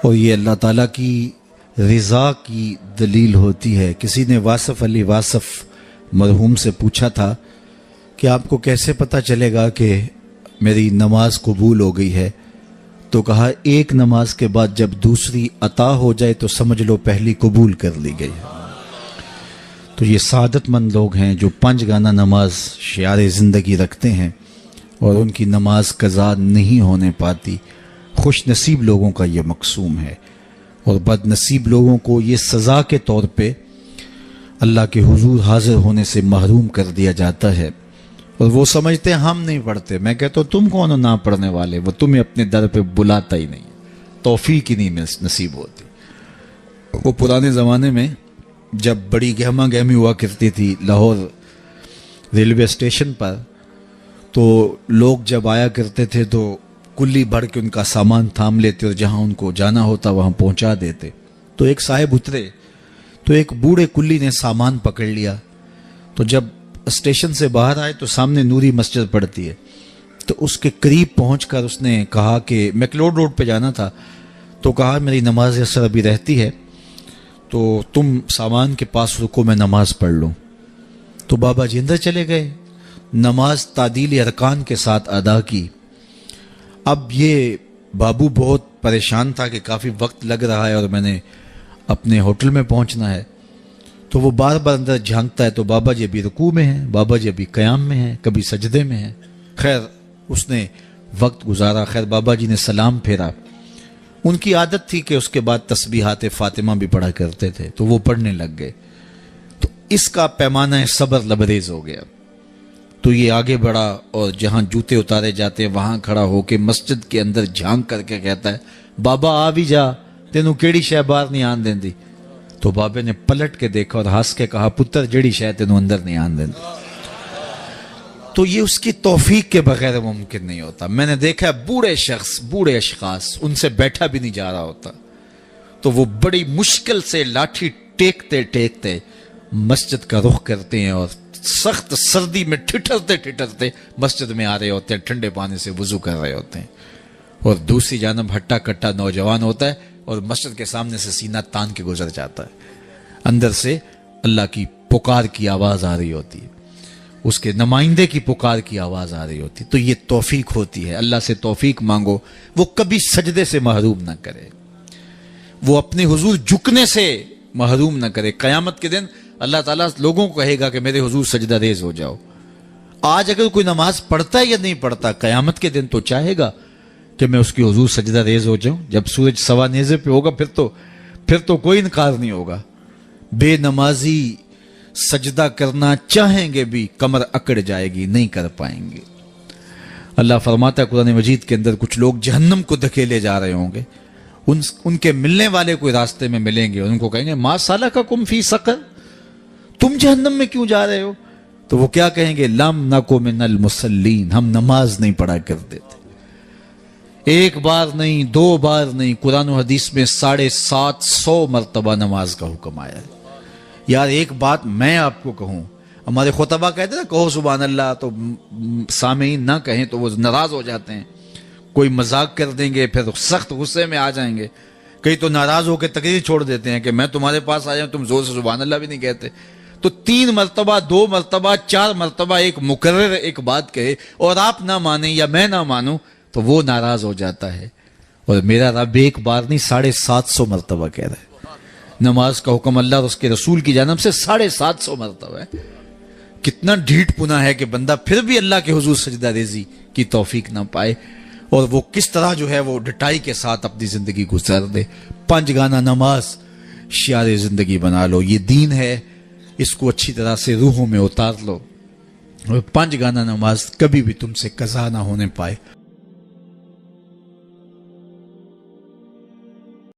اور یہ اللہ تعالیٰ کی رضا کی دلیل ہوتی ہے۔ کسی نے واصف علی واصف مرحوم سے پوچھا تھا کہ آپ کو کیسے پتہ چلے گا کہ میری نماز قبول ہو گئی ہے؟ تو کہا ایک نماز کے بعد جب دوسری عطا ہو جائے تو سمجھ لو پہلی قبول کر لی گئی ہے۔ تو یہ سعادت مند لوگ ہیں جو 5 گانہ نماز شعار زندگی رکھتے ہیں اور ان کی نماز قضا نہیں ہونے پاتی۔ خوش نصیب لوگوں کا یہ مقسوم ہے، اور بد نصیب لوگوں کو یہ سزا کے طور پہ اللہ کے حضور حاضر ہونے سے محروم کر دیا جاتا ہے، اور وہ سمجھتے ہیں ہم نہیں پڑھتے۔ میں کہتا ہوں تم کون ہو نہ پڑھنے والے؟ وہ تمہیں اپنے در پہ بلاتا ہی نہیں، توفیق ہی نہیں نصیب ہوتی۔ وہ پرانے زمانے میں جب بڑی گہما گہمی ہوا کرتی تھی لاہور ریلوے اسٹیشن پر، تو لوگ جب آیا کرتے تھے تو کلی بھر کے ان کا سامان تھام لیتے اور جہاں ان کو جانا ہوتا وہاں پہنچا دیتے۔ تو ایک صاحب اترے تو ایک بوڑھے کلی نے سامان پکڑ لیا، تو جب اسٹیشن سے باہر آئے تو سامنے نوری مسجد پڑتی ہے، تو اس کے قریب پہنچ کر اس نے کہا کہ میکلوڈ روڈ پہ جانا تھا، تو کہا میری نماز اثر ابھی رہتی ہے تو تم سامان کے پاس رکو میں نماز پڑھ لوں۔ تو بابا جی اندر چلے گئے، نماز تعدیل ارکان کے ساتھ ادا کی۔ اب یہ بابو بہت پریشان تھا کہ کافی وقت لگ رہا ہے اور میں نے اپنے ہوٹل میں پہنچنا ہے، تو وہ بار بار اندر جھانکتا ہے تو بابا جی ابھی رکوع میں ہیں، بابا جی ابھی قیام میں ہیں، کبھی سجدے میں ہیں۔ خیر اس نے وقت گزارا، خیر بابا جی نے سلام پھیرا۔ ان کی عادت تھی کہ اس کے بعد تسبیحات فاطمہ بھی پڑھا کرتے تھے، تو وہ پڑھنے لگ گئے۔ تو اس کا پیمانہ صبر لبریز ہو گیا، تو یہ آگے بڑھا اور جہاں جوتے اتارے جاتے ہیں وہاں کھڑا ہو کے مسجد کے اندر جھانک کر کے کہتا ہے بابا آ بھی جا، تینوں کیڑی شے باہر نہیں آن دیندی؟ تو بابے نے پلٹ کے دیکھا اور ہنس کے کہا پتر جڑی شے تینوں اندر نہیں آن دیندی۔ تو یہ اس کی توفیق کے بغیر ممکن نہیں ہوتا۔ میں نے دیکھا ہے بوڑھے شخص، بوڑھے اشخاص، ان سے بیٹھا بھی نہیں جا رہا ہوتا، تو وہ بڑی مشکل سے لاٹھی ٹیکتے ٹیکتے مسجد کا رخ کرتے ہیں اور سخت سردی میں ٹھٹرتے ٹھٹرتے مسجد میں آ رہے ہوتے ہیں، ٹھنڈے پانی سے وضو کر رہے ہوتے ہیں، اور دوسری جانب ہٹا کٹا نوجوان ہوتا ہے اور مسجد کے سامنے سے سینہ تان کے گزر جاتا ہے۔ اندر سے اللہ کی پکار کی آواز آ رہی ہوتی ہے، اس کے نمائندے کی پکار کی آواز آ رہی ہوتی ہے۔ تو یہ توفیق ہوتی ہے، اللہ سے توفیق مانگو، وہ کبھی سجدے سے محروم نہ کرے، وہ اپنے حضور جھکنے سے محروم نہ کرے۔ قیامت کے دن اللہ تعالیٰ لوگوں کو کہے گا کہ میرے حضور سجدہ ریز ہو جاؤ۔ آج اگر کوئی نماز پڑھتا ہے یا نہیں پڑھتا، قیامت کے دن تو چاہے گا کہ میں اس کی حضور سجدہ ریز ہو جاؤں۔ جب سورج سوا نیزے پہ ہوگا پھر تو کوئی انکار نہیں ہوگا۔ بے نمازی سجدہ کرنا چاہیں گے بھی کمر اکڑ جائے گی، نہیں کر پائیں گے۔ اللہ فرماتا ہے قرآن مجید کے اندر کچھ لوگ جہنم کو دھکیلے جا رہے ہوں گے، ان کے ملنے والے کوئی راستے میں ملیں گے، ان کو کہیں گے ما سلککم فی سقر، تم جہنم میں کیوں جا رہے ہو؟ تو وہ کیا کہیں گے؟ لم نکو من المصلین، ہم نماز نہیں پڑھا کرتے تھے۔ ایک بار نہیں، 2 بار نہیں، قرآن و حدیث میں 750 مرتبہ نماز کا حکم آیا ہے۔ یار ایک بات میں آپ کو کہوں، ہمارے خطبہ کہتے ہیں نا کہو سبحان اللہ، تو سامعین نہ کہیں تو وہ ناراض ہو جاتے ہیں، کوئی مذاق کر دیں گے، پھر سخت غصے میں آ جائیں گے، کئی تو ناراض ہو کے تقریر چھوڑ دیتے ہیں کہ میں تمہارے پاس آیا ہوں، تم زور سے سبحان اللہ بھی نہیں کہتے۔ تو 3 مرتبہ، 2 مرتبہ، 4 مرتبہ ایک مکرر ایک بات کہے اور آپ نہ مانیں یا میں نہ مانوں تو وہ ناراض ہو جاتا ہے، اور میرا رب ایک بار نہیں 750 مرتبہ کہہ رہا ہے۔ نماز کا حکم اللہ اور اس کے رسول کی جانب سے 750 مرتبہ ہے۔ کتنا ڈھیٹ پنا ہے کہ بندہ پھر بھی اللہ کے حضور سجدہ ریزی کی توفیق نہ پائے، اور وہ کس طرح جو ہے وہ ڈٹائی کے ساتھ اپنی زندگی گزار دے۔ 5 گانہ نماز شعار زندگی بنا لو، یہ دین ہے، اس کو اچھی طرح سے روحوں میں اتار لو، اور 5 گانہ نماز کبھی بھی تم سے قضا نہ ہونے پائے۔